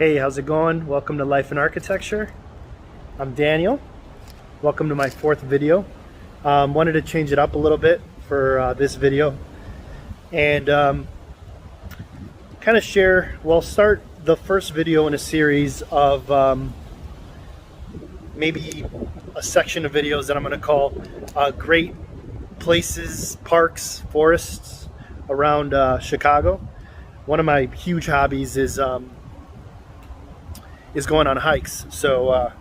Hey, how's it going? Welcome to Life in Architecture. I'm Daniel. Welcome to my fourth video. Wanted to change it up a little bit for this video and kind of share, well, start the first video in a series of maybe a section of videos that I'm going to call great places, parks, forests around Chicago. One of my huge hobbies is going on hikes. So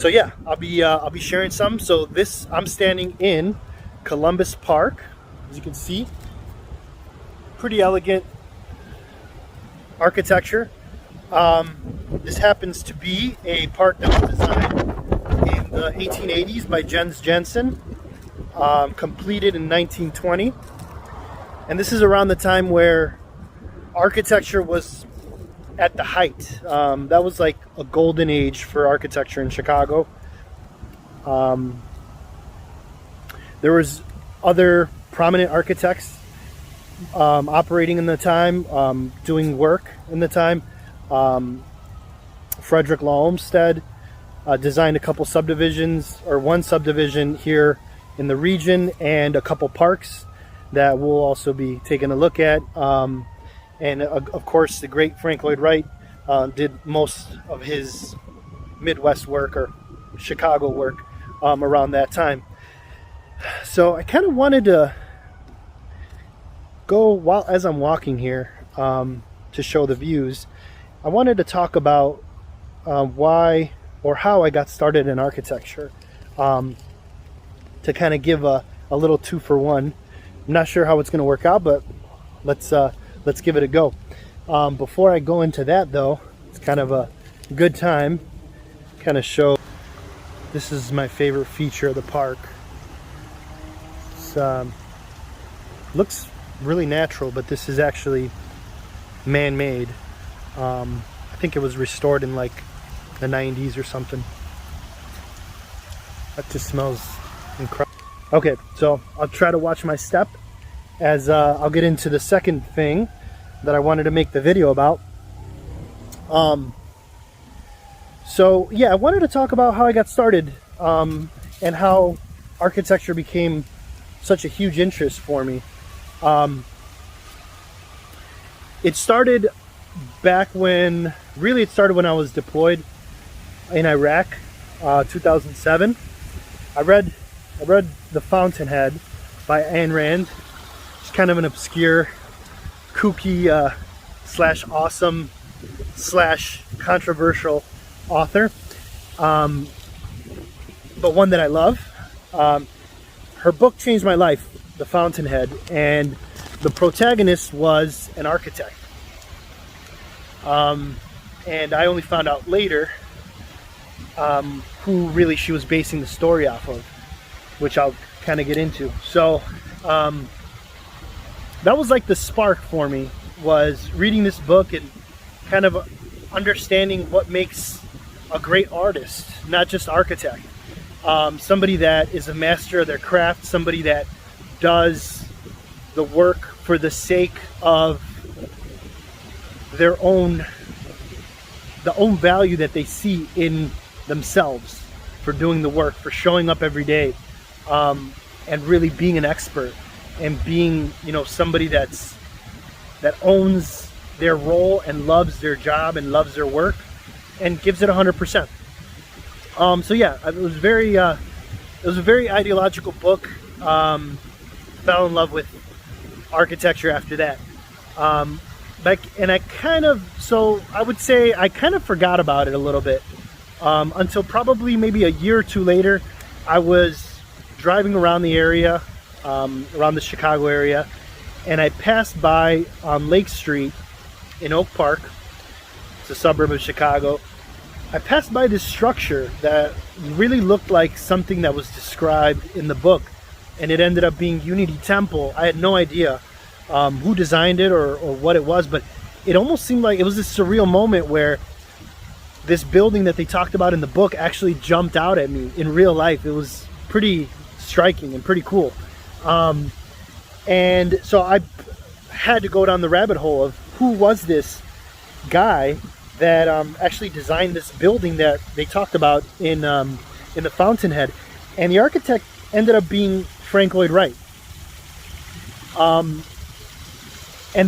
yeah, I'll be sharing some. So I'm standing in Columbus Park, as you can see. Pretty elegant architecture. This happens to be a park that was designed in the 1880s by Jens Jensen, completed in 1920. And this is around the time where architecture was at the height. That was like a golden age for architecture in Chicago. There was other prominent architects operating in the time, doing work in the time. Frederick Law Olmsted designed a couple subdivisions, or one subdivision here in the region, and a couple parks that we'll also be taking a look at. And of course, the great Frank Lloyd Wright did most of his Midwest work or Chicago work around that time. So I kind of wanted to go, as I'm walking here to show the views, I wanted to talk about why or how I got started in architecture, to kind of give a little 2-for-1. I'm not sure how it's going to work out, but let's give it a go. Before I go into that, though, it's kind of a good time kind of show. This is my favorite feature of the park. It's looks really natural, but this is actually man-made. I think it was restored in like the 90s or something. That just smells incredible. Okay, so I'll try to watch my step as I'll get into the second thing that I wanted to make the video about. So yeah, I wanted to talk about how I got started and how architecture became such a huge interest for me. It started back when, really it started when I was deployed in Iraq, 2007. I read The Fountainhead by Ayn Rand. It's kind of an obscure, kooky slash awesome slash controversial author, but one that I love. Her book changed my life, The Fountainhead, and the protagonist was an architect. And I only found out later who really she was basing the story off of, which I'll kind of get into. So that was like the spark for me, was reading this book and kind of understanding what makes a great artist, not just architect. Somebody that is a master of their craft, somebody that does the work for the sake of their own, the own value that they see in themselves for doing the work, for showing up every day, and really being an expert and being, somebody that owns their role and loves their job and loves their work and gives it 100%. So yeah, it was a very ideological book. Fell in love with architecture after that. And I would say I kind of forgot about it a little bit until probably maybe a year or two later. I was driving around the area, around the Chicago area, and I passed by on Lake Street in Oak Park. It's a suburb of Chicago. I passed by this structure that really looked like something that was described in the book, and it ended up being Unity Temple. I had no idea who designed it or what it was, but it almost seemed like it was this surreal moment where this building that they talked about in the book actually jumped out at me in real life. It was pretty striking and pretty cool. And so I had to go down the rabbit hole of who was this guy that actually designed this building that they talked about in the Fountainhead, and the architect ended up being Frank Lloyd Wright. And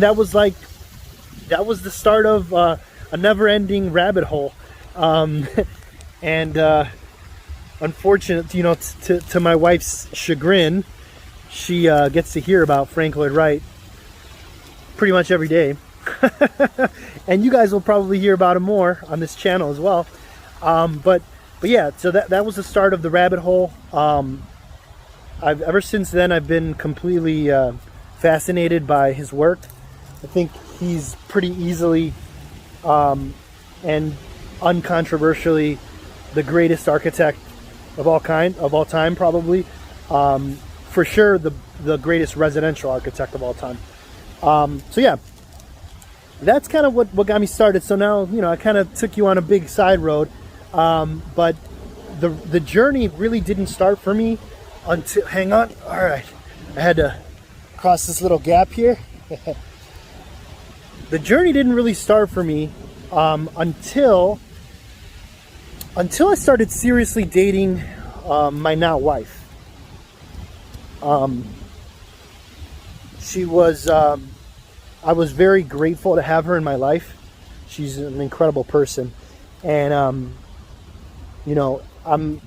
that was the start of a never-ending rabbit hole. And unfortunately, to my wife's chagrin, she gets to hear about Frank Lloyd Wright pretty much every day. And you guys will probably hear about him more on this channel as well. But yeah, so that was the start of the rabbit hole. Ever since then, I've been completely fascinated by his work. I think he's pretty easily and uncontroversially the greatest architect of all time, probably. For sure, the greatest residential architect of all time. So yeah, that's kind of what got me started. So now, I kind of took you on a big side road, but the journey really didn't start for me until, hang on, all right, I had to cross this little gap here. The journey didn't really start for me until I started seriously dating my now wife. She was, I was very grateful to have her in my life. She's an incredible person, and I'm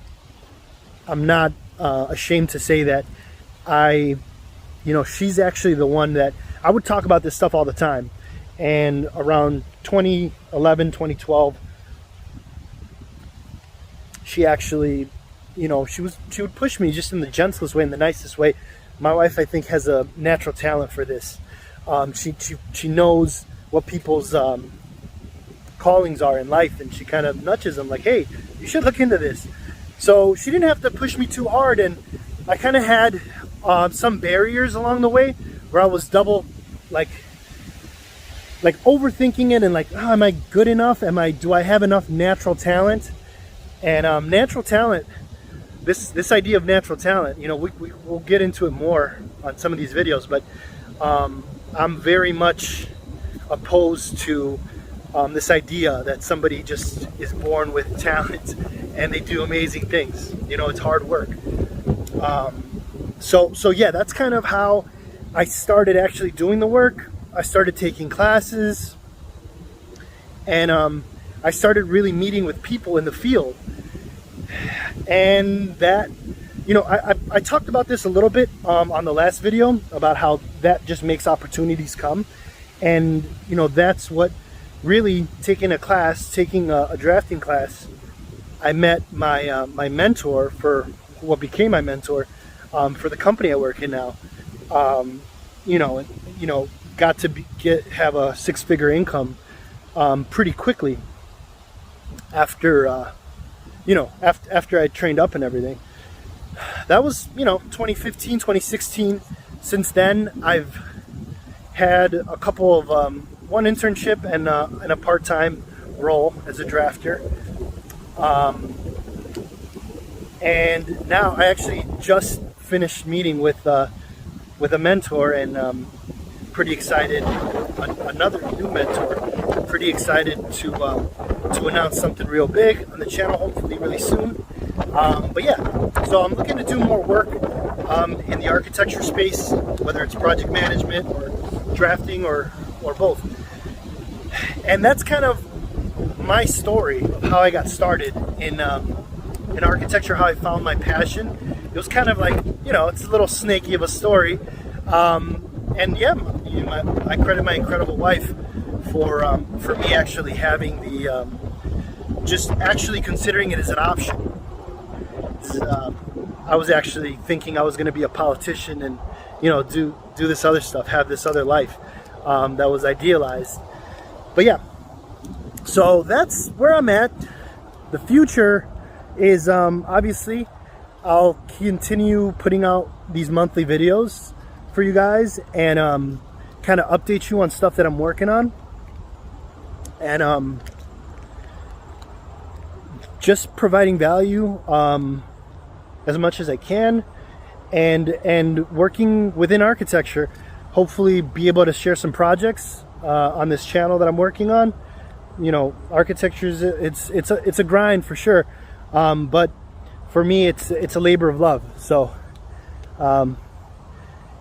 not ashamed to say that she's actually the one that I would talk about this stuff all the time. And around 2011, 2012, she actually, she would push me just in the gentlest way, in the nicest way. My wife, I think, has a natural talent for this. She knows what people's callings are in life, and she kind of nudges them like, hey, you should look into this. So she didn't have to push me too hard, and I kind of had some barriers along the way where I was double, like overthinking it, and am I good enough? Do I have enough natural talent? And natural talent, this idea of natural talent, we'll get into it more on some of these videos, but I'm very much opposed to this idea that somebody just is born with talent and they do amazing things. It's hard work. So yeah, that's kind of how I started actually doing the work. I started taking classes, and I started really meeting with people in the field. And that, I talked about this a little bit on the last video about how that just makes opportunities come. And, that's what really, taking a drafting class, I met my mentor, for what became my mentor, for the company I work in now. Got to have a six-figure income pretty quickly after after I trained up and everything. That was 2015, 2016. Since then, I've had a couple of one internship and a part-time role as a drafter. And now I actually just finished meeting with a mentor, and pretty excited, another new mentor. Pretty excited to announce something real big on the channel, hopefully really soon. But yeah, so I'm looking to do more work in the architecture space, whether it's project management or drafting or both. And that's kind of my story of how I got started in architecture, how I found my passion. It was kind of like, it's a little snaky of a story. And yeah, I credit my incredible wife for me actually having the, just actually considering it as an option. I was actually thinking I was going to be a politician and, do this other stuff, have this other life that was idealized. But yeah, so that's where I'm at. The future is obviously I'll continue putting out these monthly videos for you guys, and kind of update you on stuff that I'm working on, and just providing value as much as I can, and working within architecture. Hopefully be able to share some projects on this channel that I'm working on you know, architecture is it's a grind for sure, but for me it's a labor of love. So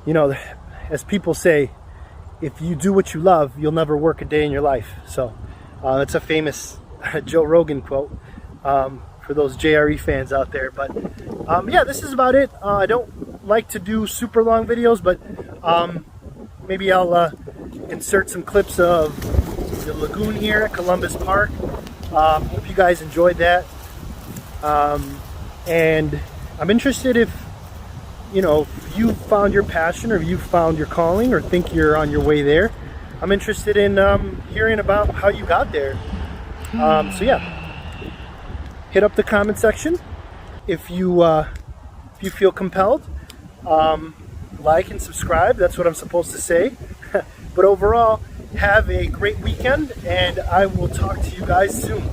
you know, as people say, if you do what you love, you'll never work a day in your life. So it's a famous Joe Rogan quote, for those JRE fans out there. But yeah, this is about it. I don't like to do super long videos, but maybe I'll insert some clips of the lagoon here at Columbus Park. Hope you guys enjoyed that. And I'm interested if, you know, you found your passion, or you found your calling, or think you're on your way there. I'm interested in hearing about how you got there. So yeah, hit up the comment section if you feel compelled. Like and subscribe. That's what I'm supposed to say. But overall, have a great weekend, and I will talk to you guys soon.